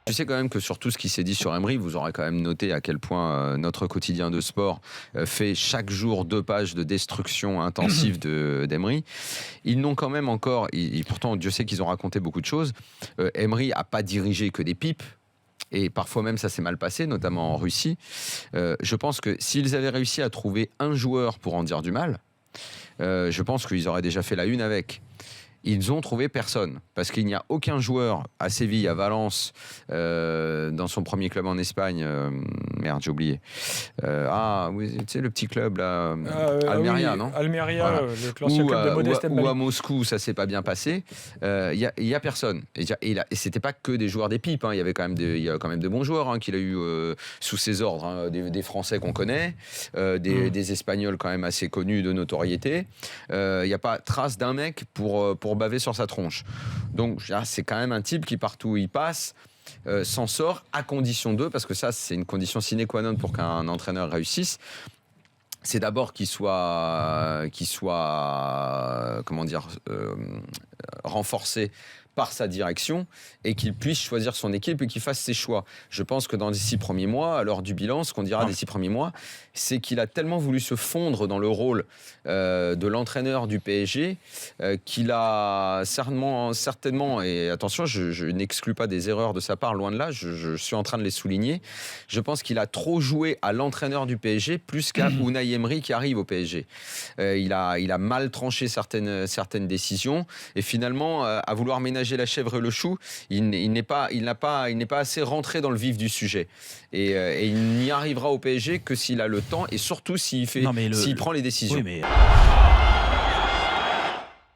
Je sais quand même que sur tout ce qui s'est dit sur Emery, vous aurez quand même noté à quel point notre quotidien de sport fait chaque jour 2 pages de destruction intensive d'Emery. Ils n'ont quand même encore, pourtant Dieu sait qu'ils ont raconté beaucoup de choses, Emery n'a pas dirigé que des pipes. Et parfois même ça s'est mal passé, notamment en Russie. Je pense que s'ils avaient réussi à trouver un joueur pour en dire du mal, je pense qu'ils auraient déjà fait la une avec. Ils ont trouvé personne, parce qu'il n'y a aucun joueur à Séville, à Valence, dans son premier club en Espagne. Merde, j'ai oublié. Oui, tu sais, le petit club là, Almeria, oui, non Almeria, voilà. l'ancien club de Modeste Ou à Mbali. Moscou, ça s'est pas bien passé. Il y a personne. Et c'était pas que des joueurs des pipes. Il y avait quand même de bons joueurs qu'il a eu sous ses ordres, des Français qu'on connaît, des Espagnols quand même assez connus de notoriété. Il n'y a pas trace d'un mec pour baver sur sa tronche. Donc c'est quand même un type qui partout où il passe s'en sort, à condition parce que ça c'est une condition sine qua non pour qu'un entraîneur réussisse. C'est d'abord qu'il soit comment dire, renforcé par sa direction et qu'il puisse choisir son équipe et qu'il fasse ses choix. Je pense que dans les 6 premiers mois, à l'heure du bilan, ce qu'on dira des 6 premiers mois, c'est qu'il a tellement voulu se fondre dans le rôle de l'entraîneur du PSG qu'il a certainement, et attention, je n'exclus pas des erreurs de sa part, loin de là, je suis en train de les souligner, je pense qu'il a trop joué à l'entraîneur du PSG plus qu'à Unai Emery qui arrive au PSG. Il a mal tranché certaines décisions et finalement, à vouloir ménager la chèvre et le chou, il n'est pas assez rentré dans le vif du sujet. Et il n'y arrivera au PSG que s'il a le temps et surtout s'il prend les décisions. Oui, mais